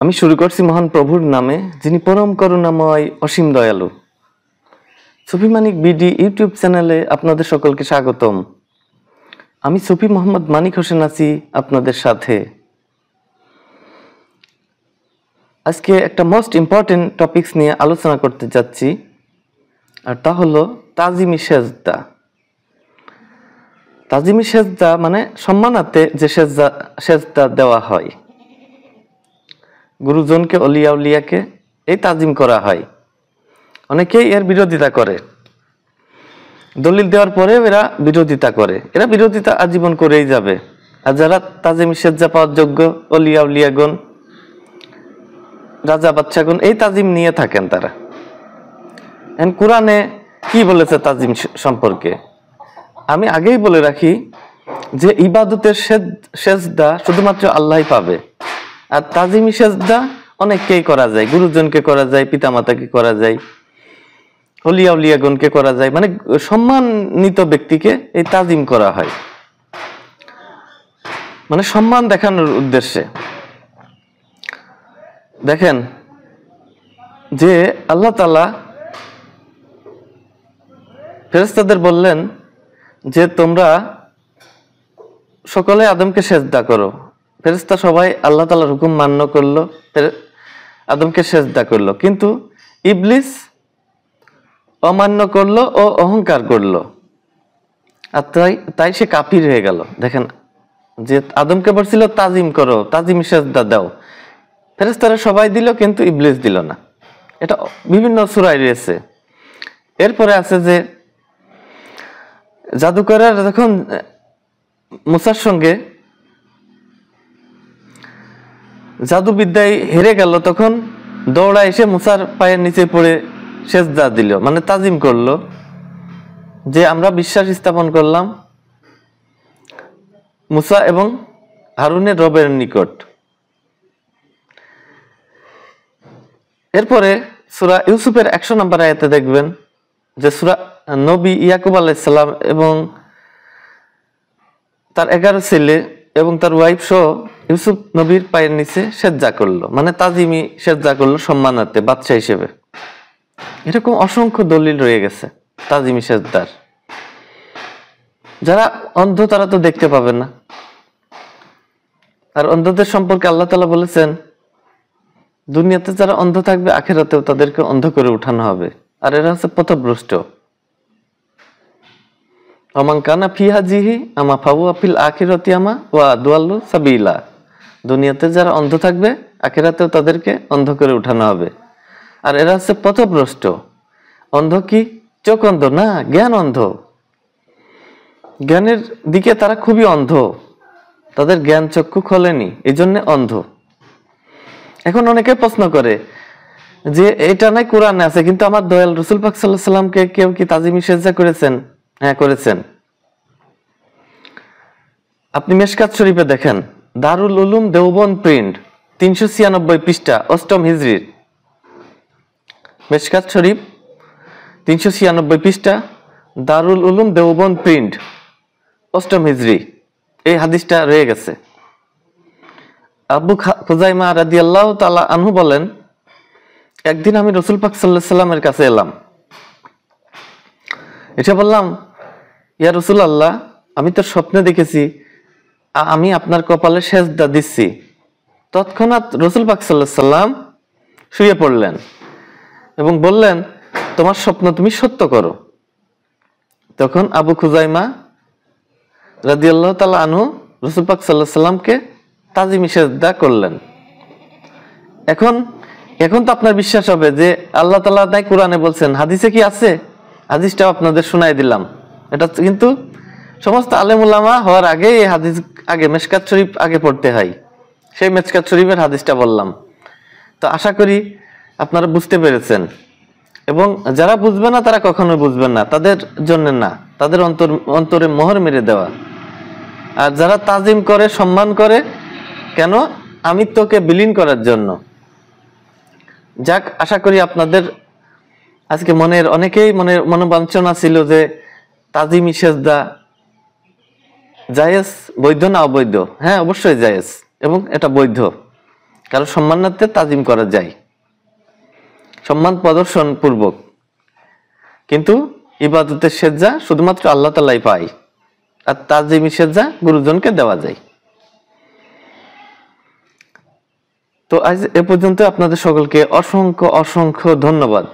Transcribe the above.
আমি শুরু করছি মহান প্রভুর নামে, যিনি পরম করুণাময়, অসীম দয়ালু। সুফি মানিক বিডি ইউটিউব চ্যানেলে আপনাদের সকলকে স্বাগতম। আমি সুফি মোহাম্মদ মানিক হোসেন আছি আপনাদের সাথে। আজকে একটা মোস্ট ইম্পর্টেন্ট টপিকস নিয়ে আলোচনা করতে যাচ্ছি, আর তা হলো তাজিমি সেজদা। তাজিমি সেজদা মানে সম্মানার্থে যে সেজদা দেওয়া হয়, গুরুজনকে, অলিয়া উলিয়াকে এই তাজিম করা হয়। অনেকেই এর বিরোধিতা করে, দলিল দেওয়ার পরেও এরা বিরোধিতা করে। এরা বিরোধিতা আজীবন করেই যাবে। আর যারা তাজিমি সেজদা পাওয়ার যোগ্য, অলিয়া উলিয়াগণ, রাজা বাদশাগণ এই তাজিম নিয়ে থাকেন তারা। কোরআনে কি বলেছে তাজিম সম্পর্কে? আমি আগেই বলে রাখি যে ইবাদতের সেজদা শুধুমাত্র আল্লাহই পাবে। আর তাজিমি সেজদা অনেককেই করা যায়, গুরুজনকে করা যায়, পিতামাতাকে করা যায়, অলিয়া উলিয়াগণকে করা যায়, মানে সম্মানিত ব্যক্তিকে এই তাজিম করা হয়, মানে সম্মান দেখানোর উদ্দেশ্যে। দেখেন যে আল্লাহ তাআলা ফেরেশতাদের বললেন যে তোমরা সকলে আদমকে সেজদা করো। ফেরেশতা সবাই আল্লাহ তাআলার হুকুম মান্য করলো, আদমকে সেজদা করলো, কিন্তু ইবলিস অমান্য করলো ও অহংকার করলো, আর তাই সে কাফির হয়ে গেল। দেখেন যে আদমকে বলছিল তাজিম করো, তাজিম সেজদা দাও, ফেরেশতারা সবাই দিল, কিন্তু ইবলিস দিল না। এটা বিভিন্ন সূরায় রয়েছে। এরপরে আছে যে জাদুকররা যখন মুসার সঙ্গে জাদুবিদ্যায় হেরে গেল, তখন দৌড়া এসে মুসার পায়ের নিচে পড়ে সেজদা দিল, মানে তাজিম করলো, যে আমরা বিশ্বাস স্থাপন করলাম মুসা এবং হারুনের রবের নিকট। এরপরে সূরা ইউসুফের 100 নম্বর আয়াতে দেখবেন যে নবী ইয়াকুব আলাইহিস সালাম এবং তার 11 ছেলে এবং তার ওয়াইফ সহ ইউসুফ নবীর পায়ের নিচে সেজদা করলো, মানে তাজিমি সেজদা করলো সম্মানার্থে, বাদশা হিসেবে। এরকম অসংখ্য দলিল রয়ে গেছে তাজিমি সেজদার। যারা অন্ধ তারা তো দেখতে পাবে না, আর অন্ধদের সম্পর্কে আল্লাহ তাআলা বলেছেন দুনিয়াতে যারা অন্ধ থাকবে আখিরাতেও তাদেরকে অন্ধ করে উঠানো হবে। আর এরা হচ্ছে পথভ্রষ্ট। ওমান কানা ফি হাজিহি আমা ফাহুয়া ফিল আখিরাতি আমা ওয়া আদওয়াল্লু সাবিলা। দুনিয়াতে যারা অন্ধ থাকবে আখিরাতেও তাদেরকে অন্ধ করে উঠানো হবে। আর এরা হচ্ছে পথভ্রষ্ট। অন্ধ কি চোখ অন্ধ না, জ্ঞান অন্ধ। জ্ঞানের দিকে তারা খুবই অন্ধ, তাদের জ্ঞান চক্ষু খোলেনি, এই জন্য অন্ধ। এখন অনেকে প্রশ্ন করে যে এটা নাই কোরআনে আছে, কিন্তু আমার দয়াল রাসূল পাক সাল্লাল্লাহু আলাইহি সাল্লামকে কেউ কি তাজিমি সেজদা করেছেন? হ্যাঁ, করেছেন। আপনি মেশকাত শরীফে দেখেন, দারুল উলুম দেওবন্দ প্রিন্ট, 396 পৃষ্ঠা, 8ম হিজরির মেশকাত শরীফ, 396 পৃষ্ঠা, দারুল উলুম দেওবন্দ প্রিন্ট, 8ম হিজরি, এই হাদিসটা রয়ে গেছে। আবু খুজাইমা রাদিয়াল্লাহু তাআলা আনহু বলেন, একদিন আমি রাসূল পাক সাল্লাল্লাহু আলাইহি সাল্লামের কাছে এলাম, এটা বললাম, ইয়া রাসূলুল্লাহ, আমি তো স্বপ্নে দেখেছি আমি আপনার কপালে সেজদা দিচ্ছি। তৎক্ষণাৎ রাসূল পাক সাল্লাল্লাহু আলাইহি সাল্লাম শুয়ে পড়লেন এবং বললেন, তোমার স্বপ্ন তুমি সত্য করো। তখন আবু খুজাইমা রাদিয়াল্লাহু তাআলা আনহু রাসূল পাক সাল্লাল্লাহু আলাইহি সাল্লামকে তাজিমি সেজদা করলেন। এখন তো আপনার বিশ্বাস হবে যে আল্লাহ তাআলা তাই কোরআনে বলছেন, হাদিসে কি আছে? হাদিসটাও আপনাদের শোনাই দিলাম। এটা কিন্তু সমস্ত আলেম উলামা হওয়ার আগে এই হাদিস আগে মেশকাত শরীফ আগে পড়তে হয়। সেই মেশকাত শরীফের হাদিসটা বললাম। তো আশা করি আপনারা বুঝতে পেরেছেন, এবং যারা বুঝবে না তারা কখনো বুঝবেন না, তাদের জন্য না, তাদের অন্তরে মোহর মেরে দেওয়া। আর যারা তাজিম করে, সম্মান করে, কেন? আমিত্বকে বিলীন করার জন্য। যাক, আশা করি আপনাদের আজকে অনেকেই মনোবাঞ্ছনা ছিল যে তাজিমি সেজদা জায়েজ, বৈধ না অবৈধ? হ্যাঁ, অবশ্যই জায়েজ এবং এটা বৈধ। কারো সম্মানার্থে তাজিম করা যায় সম্মান প্রদর্শন পূর্বক, কিন্তু ইবাদতের সেজদা শুধুমাত্র আল্লাহ তাআলাই পায়, আর তাজিমি সেজদা গুরুজনকে দেওয়া যায়। তো আজ এ পর্যন্ত, আপনাদের সকলকে অসংখ্য অসংখ্য ধন্যবাদ।